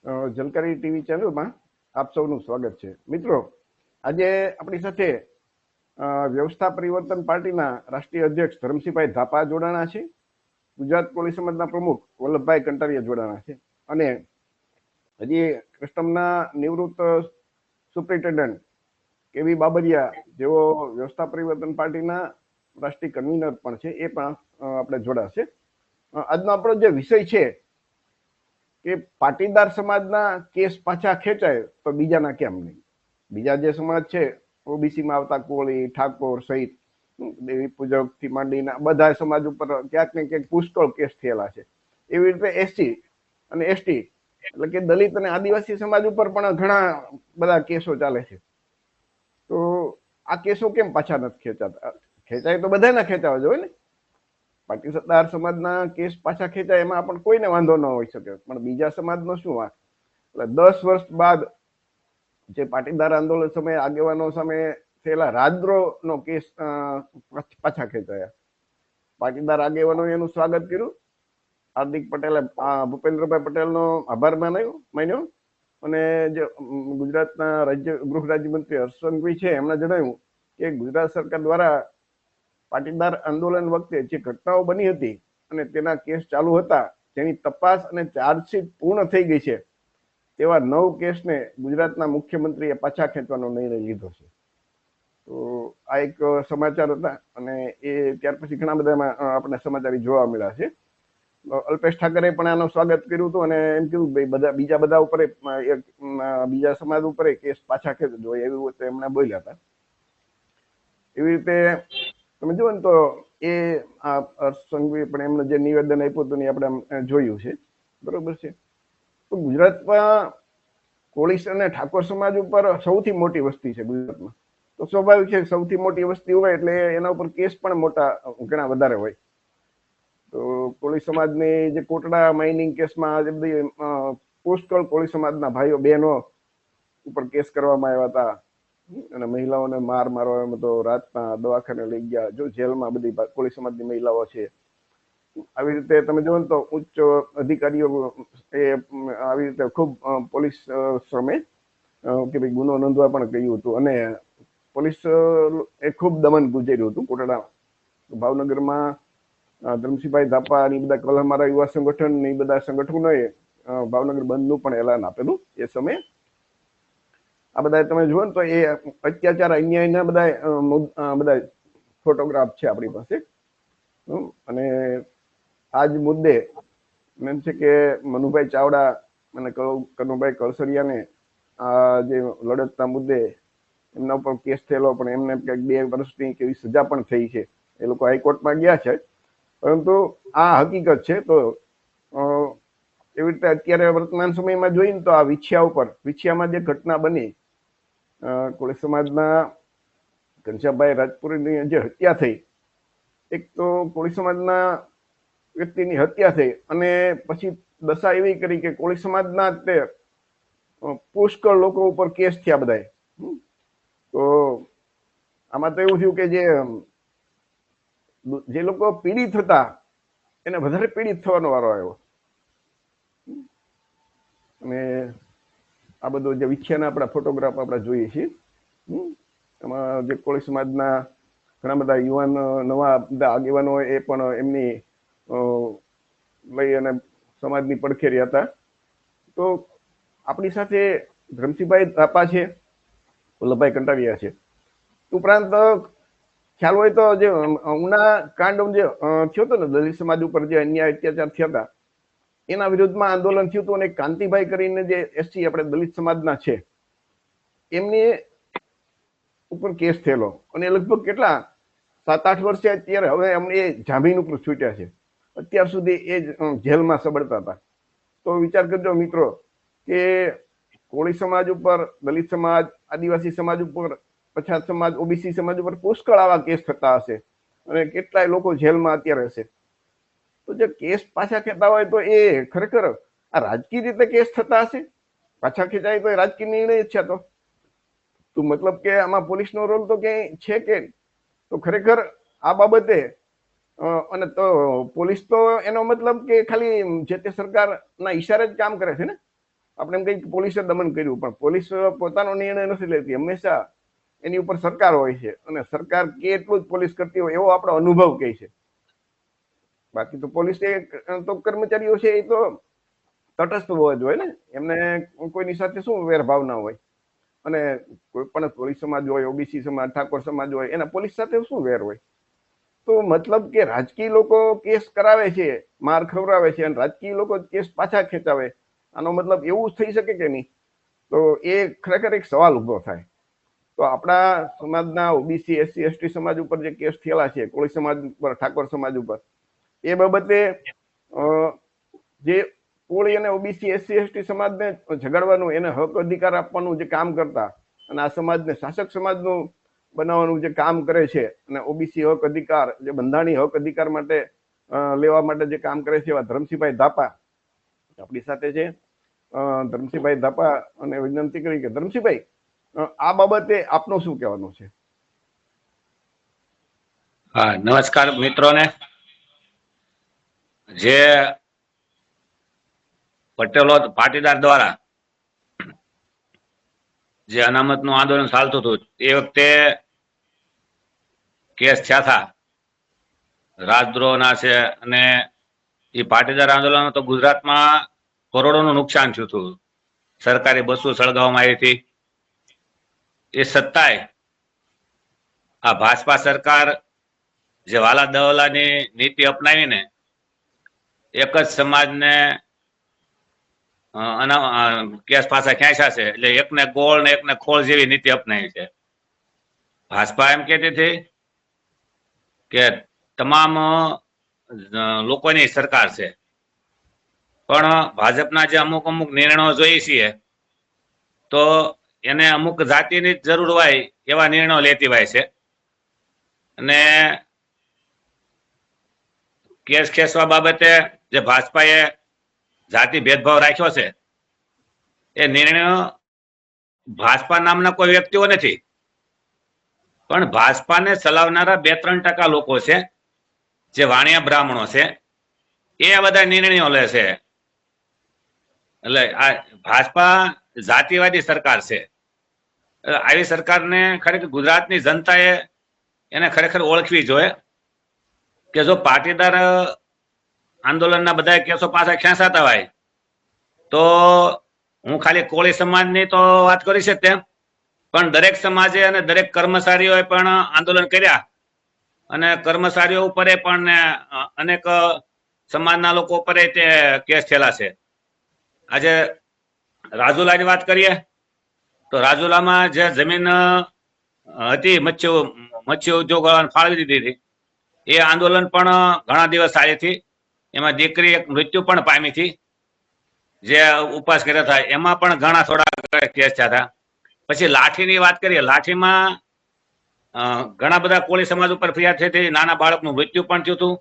જલકારી TV ચેનલમાં આપ સૌનું સ્વાગત છે. મિત્રો, આજે આપણી સાથે વ્યવસ્થા પરિવર્તન પાર્ટીના રાષ્ટ્રીય અધ્યક્ષ ધરમસિંહભાઈ ધાપા જોડાણા છે. ગુજરાત કોળી સમાજના પ્રમુખ વલ્લભભાઈ કંટારિયા જોડાણા છે. અને હજી કસ્ટમના નિવૃત્ત સુપ્રિન્ટેન્ડન્ટ કેવી બાબરિયા, જેઓ વ્યવસ્થા પરિવર્તન પાર્ટીના રાષ્ટ્રીય કન્વીનર પણ છે, એ પણ આપણે જોડાશે. આજનો આપણો જે વિષય છે કે પાટીદાર સમાજના કેસ પાછા ખેંચાય તો બીજાના કેમ નહીં. બીજા જે સમાજ છે, ઓબીસીમાં આવતા કોળી, ઠાકોર સહિત દેવી પૂજક થી માંડીના બધા સમાજ ઉપર ક્યાંક ને ક્યાંક પુષ્કળ કેસ થયેલા છે. એવી રીતે એસસી અને એસટી એટલે કે દલિત અને આદિવાસી સમાજ ઉપર પણ ઘણા બધા કેસો ચાલે છે. તો આ કેસો કેમ પાછા નથી ખેંચાતા? ખેંચાય તો બધાના ખેંચાવા જોઈએ ને. પાટીદાર સમાજના કેસ પાછા ખેંચાય એમાં પણ કોઈને વાંધો ન હોઈ શકે, પણ બીજા સમાજનો શું વાંક? એટલે 10 વર્ષ બાદ જે પાટીદાર આંદોલન સમયે આગેવાનો સામે થયેલા રાજદ્રોહનો કેસ પાછા ખેંચાયા. પાટીદાર આગેવાનોએ એનું સ્વાગત કર્યું. હાર્દિક પટેલે ભૂપેન્દ્રભાઈ પટેલનો આભાર માન્યો અને જે ગુજરાતના ગૃહ રાજ્યમંત્રી હર્ષ સંઘવી છે, એમણે જણાવ્યું કે ગુજરાત સરકાર દ્વારા પાટીદાર આંદોલન વખતે જે ઘટનાઓ બની હતી અને તેના કેસ ચાલુ હતા, જેની તપાસ અને ચાર્જશીટ પૂર્ણ થઈ ગઈ છે, તેવા 9 કેસને ગુજરાતના મુખ્યમંત્રીએ પાછા ખેંચવાનો નિર્ણય લીધો છે. તો આ એક સમાચાર હતા અને એ ત્યાર પછી ઘણા બધા આપણે સમાચાર જોવા મળ્યા છે. અલ્પેશ ઠાકરે પણ આનું સ્વાગત કર્યું હતું અને એમ કીધું ભાઈ બીજા બધા ઉપર બીજા સમાજ ઉપર કેસ પાછા ખેંચજો, એવું એમણે બોલ્યા હતા. એવી રીતે તમે જુઓ ને તો એ હર્ષ સંઘવીએ પણ એમને જે નિવેદન આપ્યું હતું એ આપણે જોયું છે, બરોબર છે. તો ગુજરાતમાં કોળી અને ઠાકોર સમાજ ઉપર સૌથી મોટી વસ્તી છે ગુજરાતમાં. તો સ્વાભાવિક છે, સૌથી મોટી વસ્તી હોય એટલે એના ઉપર કેસ પણ ઘણા વધારે હોય. તો કોળી સમાજની જે કોટડા માઇનિંગ કેસમાં જે બધી પુષ્કળ કોળી સમાજના ભાઈઓ બહેનો ઉપર કેસ કરવામાં આવ્યા હતા અને મહિલાઓને મારવામાં તો રાતના દવાખાને લઈ ગયા, જો જેલમાં બધી કોળી સમાજની મહિલાઓ છે. આવી રીતે તમે જુઓ ને તો ઉચ્ચ અધિકારીઓ એ આવી રીતે ખૂબ પોલીસ સામે કે ભાઈ ગુનો નોંધવા પણ કહ્યું હતું અને પોલીસ એ ખૂબ દમન ગુજર્યું હતું. કોટડા ભાવનગરમાં ધરમસિંહભાઈ ધાપા અને બધા કલહમારા યુવા સંગઠન ને બધા સંગઠનોએ ભાવનગર બંધનું પણ એલાન આપેલું એ સમયે. આ બધા તમે જુઓ ને તો એ અત્યાચાર અન્યાયના બધા ફોટોગ્રાફ છે આપણી પાસે. અને આજ મુદ્દે એમ છે કે મનુભાઈ ચાવડા અને કનુભાઈ કળસરિયાને આ જે લડતના મુદ્દે એમના ઉપર કેસ થયેલો, પણ એમને કંઈક 2 વર્ષની કેવી સજા પણ થઈ છે. એ લોકો હાઈકોર્ટમાં ગયા છે, પરંતુ આ હકીકત છે. તો એવી રીતે અત્યારે વર્તમાન સમયમાં જોઈએ તો આ વિછિયામાં જે ઘટના બની, કોળી સમાજના ઘનશ્યામભાઈ રાજપુરીની જે હત્યા થઈ, એક તો કોળી સમાજના વ્યક્તિની હત્યા થઈ અને પછી દશા એવી કરી કે કોળી સમાજના તે પુષ્કળ લોકો ઉપર કેસ થયા બધાય. તો આમાં તો એવું થયું કે જે લોકો પીડિત હતા એને વધારે પીડિત થવાનો વારો આવ્યો. અને આ બધું જે વિછ્યાના આપણા ફોટોગ્રાફ આપણે જોઈએ છીએ, એમાં જે કોળી સમાજના ઘણા બધા યુવાન નવા બધા આગેવાનો એ પણ એમની લઈ અને સમાજની પડખે રહ્યા હતા. તો આપણી સાથે ધરમસિંહભાઈ ધાપા છે, વલ્લભભાઈ કંટારિયા છે. ઉપરાંત ખ્યાલ હોય તો જે ઉના કાંડ જે થયો હતો ને, દલિત સમાજ ઉપર જે અન્યાય અત્યાચાર થયા હતા, એના વિરુદ્ધમાં આંદોલન થયું હતું અને કાંતિભાઈ કરીને જે એસસી આપણે દલિત સમાજના છે, એમની ઉપર કેસ થયેલો અને લગભગ કેટલા 7-8 વર્ષે અત્યારે હવે એમને જામીન ઉપર છૂટ્યા છે. અત્યાર સુધી એ જેલમાં સબડતા હતા. તો વિચાર કરજો મિત્રો કે કોળી સમાજ ઉપર, દલિત સમાજ, આદિવાસી સમાજ ઉપર, પછાત સમાજ, ઓબીસી સમાજ ઉપર પુષ્કળ આવા કેસ થતા હશે અને કેટલાય લોકો જેલમાં અત્યારે હશે. તો જે કેસ પાછા ખેંચતા હોય તો એ ખરેખર આ રાજકીય રીતે કેસ થતા હશે? પાછા ખેંચાય તો એ રાજકીય નિર્ણય છે. તો મતલબ કે આમાં પોલીસનો રોલ તો ક્યાંય છે કે? તો ખરેખર આ બાબતે અને તો પોલીસ તો એનો મતલબ કે ખાલી જે તે સરકારના ઈશારે જ કામ કરે છે ને. આપણે એમ કહીએ પોલીસે દમન કર્યું, પણ પોલીસ પોતાનો નિર્ણય નથી લેતી, હંમેશા એની ઉપર સરકાર હોય છે અને સરકાર કે એટલું જ પોલીસ કરતી હોય એવો આપણો અનુભવ કહે છે. બાકી તો પોલીસ તો કર્મચારીઓ છે એ તો તટસ્થ હોવા જોઈએ ને, એમને કોઈની સાથે શું વેરભાવ ના હોય. અને કોઈ પણ કોળી સમાજ હોય, ઓબીસી સમાજ, ઠાકોર સમાજ હોય, એના પોલીસ સાથે શું વેર હોય? તો મતલબ કે રાજકીય લોકો કેસ કરાવે છે, માર ખવડાવે છે, અને રાજકીય લોકો કેસ પાછા ખેંચાવે, આનો મતલબ એવું થઈ શકે કે નહીં? તો એ ખરેખર એક સવાલ ઉભો થાય. તો આપણા સમાજના ઓબીસી, એસસી, એસટી સમાજ ઉપર જે કેસ થયેલા છે, કોળી સમાજ ઉપર, ઠાકોર સમાજ ઉપર, એ બાબતે જે કોળી અને ઓબીસી, એસસી, એસટી સમાજને ઝઘડવાનું, એને હક અધિકાર આપવાનું જે કામ કરતા, અને આ સમાજને શાસક સમાજનું બનાવવાનું જે કામ કરે છે, અને ઓબીસી હક અધિકાર, જે બંધારણીય હક અધિકાર માટે લેવા માટે જે કામ કરે છે, એવા ધરમસિંહભાઈ ધાપા આપણી સાથે છે. ધરમસિંહભાઈ ધાપા અને વિનંતી કરી કે ધરમસિંહભાઈ, આ બાબતે આપનું શું કહેવાનું છે? હા, નમસ્કાર મિત્રોને. જે પટેલો પાટીદાર દ્વારા જે અનામતનું આંદોલન ચાલતું હતું, એ વખતે કેસ થયા હતા રાજદ્રોહના છે, અને એ પાટીદાર આંદોલન તો ગુજરાતમાં કરોડોનું નુકસાન થયું હતું. સરકારી બસો સળગાવવામાં આવી હતી. એ સત્તાય આ ભાજપા સરકાર જે વાલા દવલાની નીતિ અપનાવીને એક જ સમાજને કેસ પાછા ખેંચ્યા છે, એટલે એકને ગોળ ને એકને ખોળ જેવી નીતિ અપનાવી છે. ભાજપા એમ કહેતી હતી કે તમામ લોકોની સરકાર છે, પણ ભાજપના જે અમુક અમુક નિર્ણયો જોઈએ છીએ તો એને અમુક જાતિની જ જરૂર હોય એવા નિર્ણયો લેતી હોય છે. અને કેસ ખેંચવા બાબતે જે ભાજપાએ જાતિ ભેદભાવ રાખ્યો છે, એ નિર્ણયો ભાજપા નામના કોઈ વ્યક્તિઓ નથી, પણ ભાજપાને ચલાવનારા 2-3% લોકો છે, જે વાણિયા બ્રાહ્મણો છે, એ બધા નિર્ણયો લે છે. એટલે આ ભાજપા જાતિવાદી સરકાર છે. આવી સરકારને ખરેખર ગુજરાતની જનતાએ એને ખરેખર ઓળખવી જોઈએ કે જો પાટીદાર આંદોલનના બધા કેસો પાછા ખેંચાતા હોય તો હું ખાલી કોળી સમાજની તો વાત કરી છે તેમ, પણ દરેક સમાજે અને દરેક કર્મચારીઓએ પણ આંદોલન કર્યા, અને કર્મચારીઓ ઉપર પણ અનેક સમાજના લોકો ઉપર તે કેસ થયેલા છે. આજે રાજુલાની વાત કરીએ તો રાજુલામાં જે જમીન હતી મત્સ્ય ઉદ્યોગ ફાળવી દીધી હતી, એ આંદોલન પણ ઘણા દિવસ ચાલી હતી. એમાં દીકરી એક મૃત્યુ પણ પામી હતી, જે ઉપવાસ કર્યા હતા, એમાં પણ ઘણા થોડા કેસ થયા હતા. પછી લાઠીની વાત કરીએ, લાઠીમાં ઘણા બધા કોળી સમાજ ઉપર ફરિયાદ થઈ હતી, નાના બાળકનું મૃત્યુ પણ થયું હતું,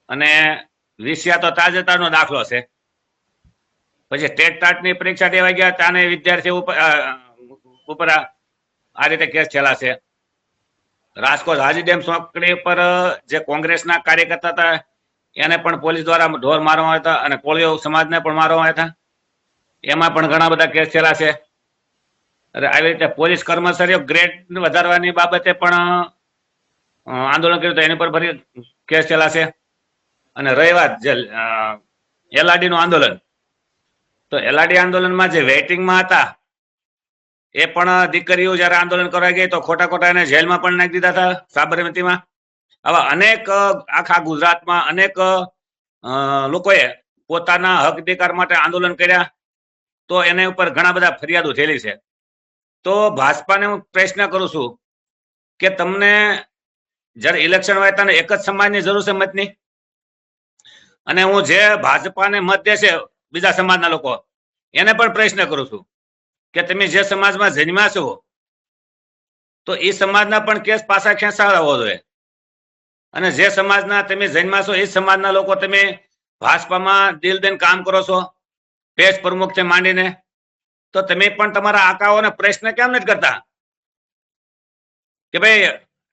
અને વિષયા તો તાજેતરનો દાખલો છે. પછી ટેટ ટાટની પરીક્ષા દેવા ગયા ત્યાંને વિદ્યાર્થી ઉપર આ રીતે કેસ થયેલા છે. રાજકોટ હાજી ડેમ ચોકડી પર જે કોંગ્રેસના કાર્યકર્તા હતા એને પણ પોલીસ દ્વારા ઢોર મારવામાં આવ્યા હતા, અને કોળીઓ સમાજને પણ મારવામાં આવ્યા હતા, એમાં પણ ઘણા બધા કેસ થયેલા છે. આવી રીતે પોલીસ કર્મચારીઓ ગ્રેડ વધારવાની બાબતે પણ આંદોલન કર્યું, તો એની પર ફરી કેસ થયેલા છે. અને રહી વાત જે એલઆરડી નું આંદોલન, તો એલઆરડી આંદોલનમાં જે વેઇટિંગમાં હતા એ પણ દીકરીઓ જયારે આંદોલન કરવા ગઈ તો ખોટા એને જેલમાં પણ નાખી દીધા હતા, સાબરમતીમાં. આવા અનેક આખા ગુજરાતમાં અનેક લોકોએ પોતાના હક અધિકાર માટે આંદોલન કર્યા, તો એને ઉપર ઘણા બધા ફરિયાદો થયેલી છે. તો ભાજપાને હું પ્રશ્ન કરું છું કે તમને જયારે ઇલેક્શન હોય ત્યારે એક જ સમાજની જરૂર છે મતની, અને હું જે ભાજપાને મત દેશે બીજા સમાજના લોકો એને પણ પ્રશ્ન કરું છું કે તમે જે સમાજમાં જન્મ્યા છો તો એ સમાજના પણ કેસ પાછા ખેંચાવવા જોઈએ, અને જે સમાજના તમે જન્મ્યા છો એ સમાજના લોકો તમે ભાજપામાં દિલ દઈને કામ કરો છો, પેજ પ્રમુખથી માંડીને, તો તમે પણ તમારા આકાઓને પ્રશ્ન કેમ નથી કરતા કે ભાઈ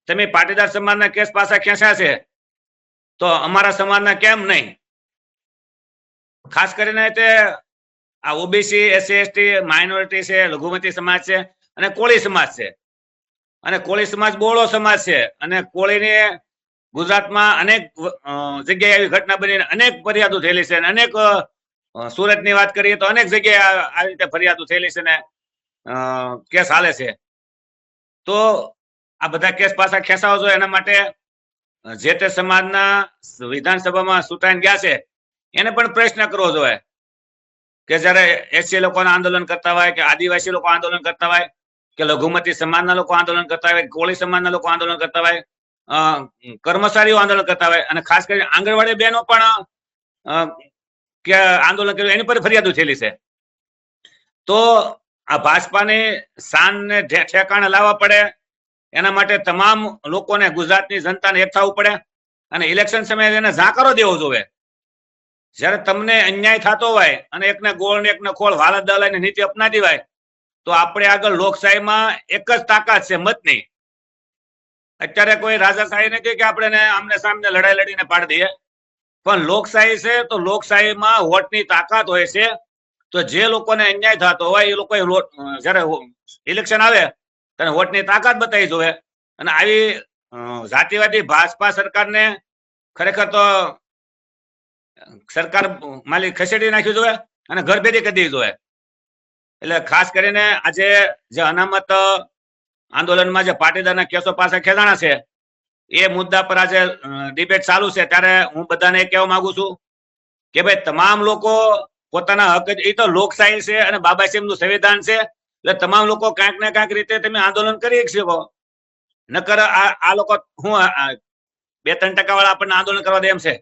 તમે પાટીદાર સમાજના કેસ પાછા ખેંચ્યા છે તો અમારા સમાજના કેમ નહીં? ખાસ કરીને તે આ ઓબીસી, એસસી, એસટી, માઇનોરિટી છે, લઘુમતી સમાજ છે અને કોળી સમાજ છે. અને કોળી સમાજ બોળો સમાજ છે. અને કોળીની ગુજરાતમાં અનેક જગ્યાએ એવી ઘટના બની, અનેક ફરિયાદો થયેલી છે. અનેક સુરતની વાત કરીએ તો અનેક જગ્યાએ આવી રીતે ફરિયાદો થયેલી છે ને કેસ હાલે છે. તો આ બધા કેસ પાછા ખેંચાવા જોઈએ. એના માટે જે તે સમાજના વિધાનસભામાં ચૂંટાઈને ગયા છે એને પણ પ્રશ્ન કરવો જોઈએ કે જયારે એસસી લોકો આંદોલન કરતા હોય, કે આદિવાસી લોકો આંદોલન કરતા હોય, કે લઘુમતી સમાજના લોકો આંદોલન કરતા હોય, કોળી સમાજના લોકો આંદોલન કરતા હોય, કર્મચારીઓ આંદોલન કરતા હોય, અને ખાસ કરીને આંગણવાડી બહેનો પણ કે આંદોલન કર્યું, એની પર ફરિયાદો થયેલી છે. તો આ ભાજપાની શાનને ઠેકાણે લાવવા પડે. એના માટે તમામ લોકોને, ગુજરાતની જનતાને એક થવું પડે અને ઇલેક્શન સમયે એને ઝાકરો દેવો જોઈએ. જયારે તમને અન્યાય થતો હોય અને એકને ગોળ ને એકને ખોળ વાલત દલાની નીતિ અપનાવી હોય, તો આપણે આગળ લોકશાહીમાં એક જ તાકાત છે, મતની. અત્યારે કોઈ રાજાશાહી નથી કે આપણે આમને સામને લડાઈ લડીને પાડી દઈએ, પણ લોકશાહી છે. તો લોકશાહીમાં વોટની તાકાત હોય છે. તો જે લોકોને અન્યાય થતો હોય એ લોકો જયારે ઇલેક્શન આવે ત્યારે વોટની તાકાત બતાવી જોઈએ. અને આવી જાતિવાદી ભાજપા સરકારને ખરેખર તો સરકાર માલી ખસેડી નાખ્યું જોઈએ અને ઘર ભેદી કરી દીધી જોઈએ. એટલે ખાસ કરીને આજે જે અનામત આંદોલનમાં જે પાટીદારના કેસો પાસે ખેંચાણા છે, એ મુદ્દા પર આજે ડિબેટ ચાલુ છે. ત્યારે હું બધાને કહેવા માંગુ છું કે ભાઈ તમામ લોકો પોતાના હક, એ તો લોકશાહી છે અને બાબા સાહેબનું સંવિધાન છે. એટલે તમામ લોકો ક્યાંક ને ક્યાંક રીતે તમે આંદોલન કરી શકો. નકર આ લોકો હું 2-3% વાળા આપણને આંદોલન કરવા દે એમ છે?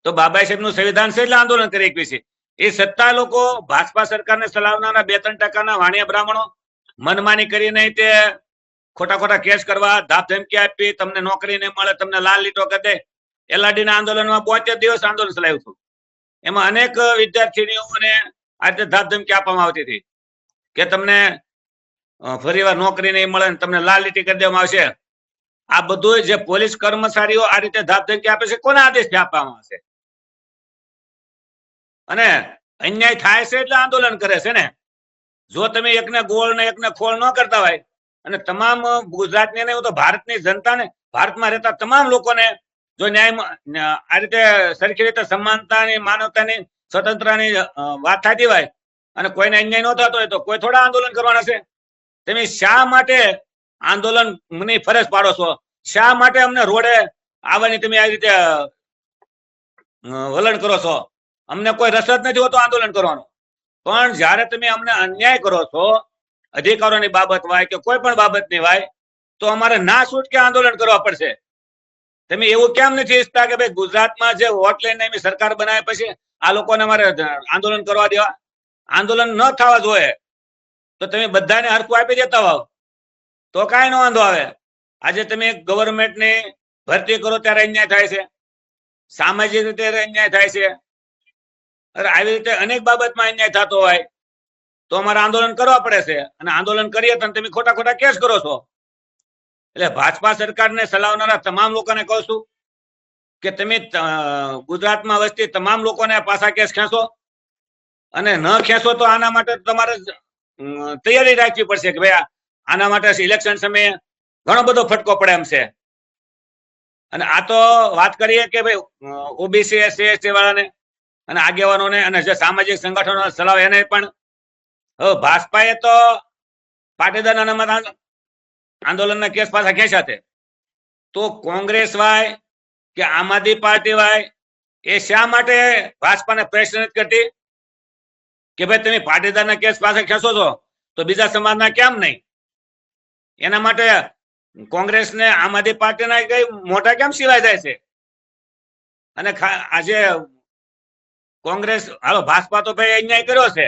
તો બાબા સાહેબનું સંવિધાન છે એટલે આંદોલન કરી શકીએ છીએ. એ સત્તા લોકો ભાજપા સરકારને ચલાવનારા 2-3% વાણિયા બ્રાહ્મણો મનમાની કરીને તે ખોટા કેસ કરવા, ધાપ ધમકી આપી, તમને નોકરી નહીં મળે, તમને લાલ લીટો કરી દે. એલઆરડીના આંદોલનમાં 72 દિવસ આંદોલન ચલાવ્યું હતું. એમાં અનેક વિદ્યાર્થીનીઓને આજે ધાપ ધમકી આપવામાં આવતી હતી કે તમને ફરીવાર નોકરી નહીં મળે, તમને લાલ લીટી કરી દેવામાં આવશે. આ બધું જે પોલીસ કર્મચારીઓ આ રીતે ધાપ ધમકી આપે છે, કોના આદેશથી આપવામાં આવશે? અને અન્યાય થાય છે એટલે આંદોલન કરે છે ને. જો તમે એકને ગોળ ને એકને ખોળ ન કરતા હોય અને તમામ ગુજરાતની નહીં તો ભારતની જનતાને, ભારતમાં રહેતા તમામ લોકોને જો ન્યાય આ રીતે સરખી રીતે સમાનતાની, માનવતાની, સ્વતંત્રની વાત થતી હોય અને કોઈને અન્યાય ન થતો હોય તો કોઈ થોડા આંદોલન કરવાના છે? તમે શા માટે આંદોલનની ફરજ પાડો છો? શા માટે અમને રોડે આવવાની તમે આ રીતે વલણ કરો છો? અમને કોઈ રસ જ નથી હોતો આંદોલન કરવાનો. પણ જયારે તમે અમને અન્યાય કરો છો, અધિકારોની બાબત હોય કે કોઈ પણ બાબતની હોય, તો અમારે ના છૂટકે આંદોલન કરવા પડશે. તમે એવું કેમ નથી ઈચ્છતા કે ભાઈ ગુજરાતમાં જે વોટ લઈને સરકાર બનાવે પછી આ લોકોને અમારે આંદોલન કરવા દેવા? આંદોલન ન થવા જોઈએ તો તમે બધાને હરખું આપી દેતા હોવ તો કાંઈ ન વાંધો આવે. આજે તમે ગવર્મેન્ટની ભરતી કરો ત્યારે અન્યાય થાય છે, સામાજિક રીતે અન્યાય થાય છે. આવી રીતે અનેક બાબતમાં અન્યાય થતો હોય તો અમારે આંદોલન કરવા પડે છે. અને આંદોલન કરીએ તો તમે ખોટા કેસ કરો છો. એટલે ભાજપા સરકારને ચલાવનારા તમામ લોકોને કહું છું કે તમે ગુજરાતમાં વસતી તમામ લોકોને પાછા કેસ ખેંચો, અને ન ખેંચો તો આના માટે તમારે તૈયારી રાખવી પડશે કે ભાઈ આના માટે ઇલેક્શન સમયે ઘણો બધો ફટકો પડે એમ છે. અને આ તો વાત કરીએ કે ભાઈ ઓબીસી, એસસી, એસટી વાળાને અને આગેવાનોને અને જે સામાજિક સંગઠનો ચલાવે એને પણ ભાજપાએ તો પાટીદાર અનામત આંદોલનના કેસ પાછા ખેંચ્યા છે. તો કોંગ્રેસ હોય કે આમ આદમી પાર્ટી હોય, એ શા માટે ભાજપાને પ્રશ્ન નથી કરતી કે ભાઈ તમે પાટીદારના કેસ પાછા ખેંચો છો તો બીજા સમાજના કેમ નહીં? એના માટે કોંગ્રેસને, આમ આદમી પાર્ટીના કઈ મોટા કેમ સિવાય જાય છે? અને આજે કોંગ્રેસ, હાલો ભાજપા તો ભાઈ અન્યાય કર્યો છે,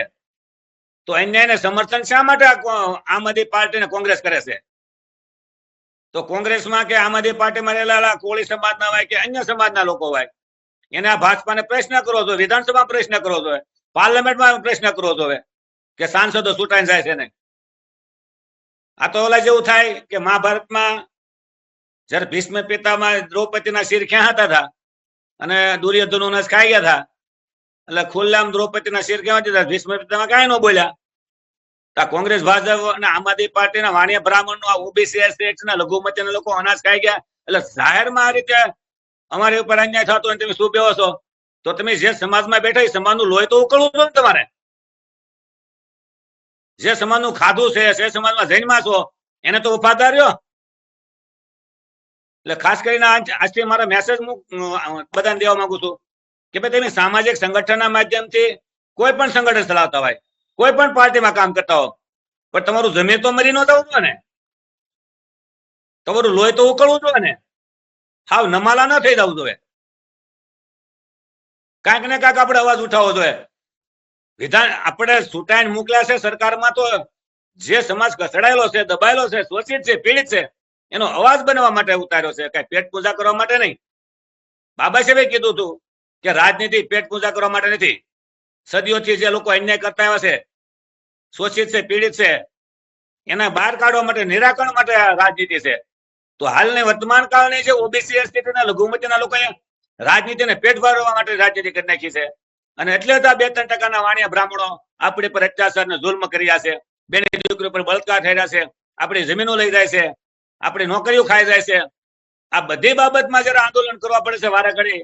તો અન્યાયને સમર્થન શા માટે આમ આદમી પાર્ટી ને કોંગ્રેસ કરે છે? તો કોંગ્રેસમાં કે આમ આદમી પાર્ટીમાં રહેલા કોળી સમાજના હોય કે અન્ય સમાજના લોકો હોય, એને આ ભાજપાને પ્રશ્ન કરવો જોઈએ, વિધાનસભામાં પ્રશ્ન કરવો જોઈએ, પાર્લામેન્ટમાં પ્રશ્ન કરવો જોઈએ કે સાંસદો ચૂંટાઈને જાય છે ને. આ તો ઓલા જેવું થાય કે મહાભારતમાં જયારે ભીષ્મ પિતામાં દ્રૌપદીના શિર ખેંચાતા હતા અને દુર્યોધનનો નસ ખાઈ ગયા હતા, એટલે ખુલ્લામ દ્રૌપદીના શિર કેવા દીધા, ભીષ્મ પિતામહ કાંઈ ન બોલ્યા. આ કોંગ્રેસ, ભાજપ અને આમ આદમી પાર્ટીના વાણિયા બ્રાહ્મણનો આ ઓબીસી એસટી ના લઘુમતીના લોકો અનાજ ખાઈ ગયા. એટલે જાહેરમાં આ રીતે અમારી ઉપર અન્યાય થતો હોય તમે શું બેહો છો? તો તમે જે સમાજમાં બેઠા એ સમાજનું લોહી તો ઉકળવું જોઈએ ને તમારે. જે સમાજનું ખાધું છે, જે સમાજમાં જન્મા છો, એને તો વફાદાર રહ્યો. એટલે ખાસ કરીને આજથી મારા મેસેજ બધાને દેવા માંગુ છું કે ભાઈ તમે સામાજિક સંગઠનના માધ્યમથી કોઈ પણ સંગઠન ચલાવતા હોય, કોઈ પણ પાર્ટીમાં કામ કરતા હો, પણ તમારું જમીન તો મરી ન જવું જોઈએ ને, તમારું લોહી તો ઉકળવું જોઈએ ને, હાવ નમાલા ન થઈ જવું જોઈએ. કાંઈક ને કાંઈક આપણે અવાજ ઉઠાવવો જોઈએ. વિધાન આપણે છૂટાઈને મોકલ્યા છે સરકારમાં, તો જે સમાજ કસડાયેલો છે, દબાયેલો છે, શોષિત છે, પીડિત છે, એનો અવાજ બનવા માટે ઉતાર્યો છે, કઈ પેટ પૂજા કરવા માટે નહીં. બાબા સાહેબે કીધું હતું કે રાજનીતિ પેટ પૂજા કરવા માટે નથી. સદીઓથી જે લોકો અન્યાય કરતા આવ્યા છે, શોષિત છે, પીડિત છે, એના બહાર કાઢવા માટે, નિરાકરણ માટે રાજનીતિ છે. તો હાલની વર્તમાન કાળની જે ઓબીસી એસટી લઘુમતીના લોકોએ રાજનીતિને પેટ ભરવા માટે રાજનીતિ કરી નાખી છે. અને એટલે તો 2-3% વાણિયા બ્રાહ્મણો આપણી પર અત્યાચાર ને જુલ્મ કરી રહ્યા છે, બેની દીકરી પર બળાત્કાર થઈ રહ્યા છે, આપણી જમીનો લઈ જાય છે, આપણી નોકરીઓ ખાઈ જાય છે. આ બધી બાબતમાં જયારે આંદોલન કરવા પડે છે વારે ઘડી,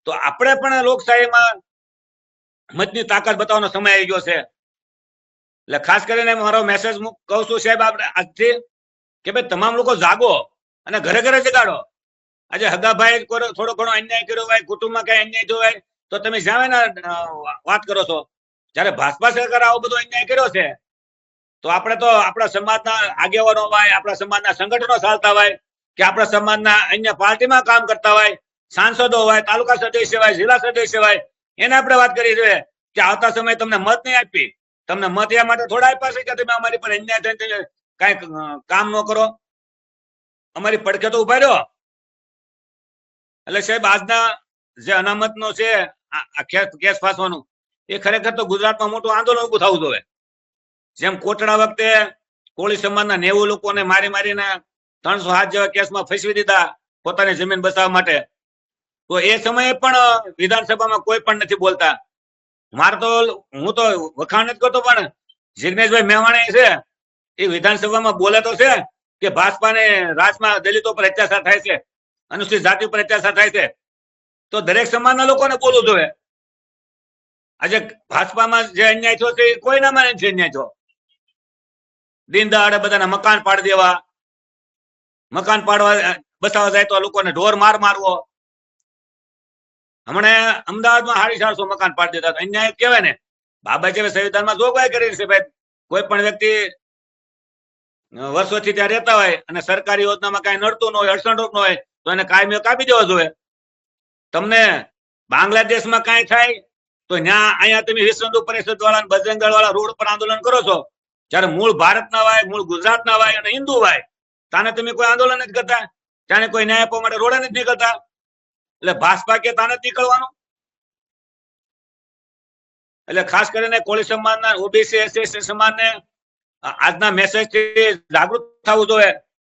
તો આપણે પણ લોકશાહીમાં મતની તાકાત બતાવવાનો સમય આવી ગયો છે. એટલે ખાસ કરીને મારો મેસેજ કહું છું સાહેબ આપણે આજથી કે ભાઈ તમામ લોકો જાગો અને ઘરે ઘરે જગાડો. આજે હગાભાઈ થોડો ઘણો અન્યાય કર્યો હોય, કુટુંબમાં કઈ અન્યાય થયો હોય, તો તમે જ્યાં વાત કરો છો. જયારે ભાજપા સરકાર આવો બધો અન્યાય કર્યો છે, તો આપણે તો આપણા સમાજના આગેવાનો હોય, આપણા સમાજના સંગઠનો ચાલતા હોય, કે આપણા સમાજના અન્ય પાર્ટીમાં કામ કરતા હોય, સાંસદો હોય, તાલુકા સદસ્ય હોય, જિલ્લા સદસ્ય હોય, એને આપણે વાત કરી જોઈએ કે આવતા સમયે તમને મત નહીં આપી. તમને મત એ માટે થોડા આપ્યા છે કે તમે અમારી પર અન્યાય થઈને કઈ કામ ન કરો, અમારી પડખે તો ઉભા રહ્યો. એટલે સાહેબ આજના જે અનામતનો છે કેસ ફાસવાનું, એ ખરેખર તો ગુજરાતમાં મોટું આંદોલન ઉભું થવું જોઈએ. જેમ કોટડા વખતે કોળી સમાજના 90 લોકોને મારીને 307 જેવા કેસમાં ફસવી દીધા પોતાની જમીન બચાવવા માટે, તો એ સમયે પણ વિધાનસભામાં કોઈ પણ નથી બોલતા. મારે તો હું તો વખાણ નથી કરતો, પણ જિગ્નેશભાઈ મેવાણી છે એ વિધાનસભામાં બોલે તો છે કે ભાજપાને રાજમાં દલિતો પર અત્યાચાર થાય છે, અનુસૂચિત જાતિ પર અત્યાચાર થાય છે. તો દરેક સમાજના લોકોને બોલવું જોઈએ. આજે ભાજપામાં જે અન્યાય થયો છે કોઈનામાં નથી અન્યાય થયો. દિન દહાડે બધાના મકાન પાડી દેવા, મકાન પાડવા બસાવવા જાય તો લોકોને ઢોર મારવો. હમણાં અમદાવાદમાં 450 મકાન પાડી દીધા. અન્યાય કહેવાય ને. બાબા સાહેબે સંવિધાનમાં જોગવાઈ કરી છે ભાઈ, કોઈ પણ વ્યક્તિ વર્ષોથી ત્યાં રહેતા હોય અને સરકારી યોજનામાં કઈ નડતું ન હોય, અડચણરૂપ ન હોય, તો એને કાયમી કાપી દેવા જોઈએ. તમને બાંગ્લાદેશમાં કઈ થાય તો અહીંયા તમે વિશ્વ હિન્દુ પરિષદ વાળા, બજરંગ દળ વાળા રોડ પર આંદોલન કરો છો, જયારે મૂળ ભારતના હોય, મૂળ ગુજરાતના હોય અને હિન્દુ હોય, તાને તમે કોઈ આંદોલન નથી કરતા, ત્યાં કોઈ ન્યાય આપવા માટે રોડે નથી નીકળતા. એટલે ભાજપા કે તાને જ નીકળવાનું. એટલે ખાસ કરીને કોળી સમાજના, ઓબીસી એસસી સમાજને આજના મેસેજ થી જાગૃત થવું જોઈએ.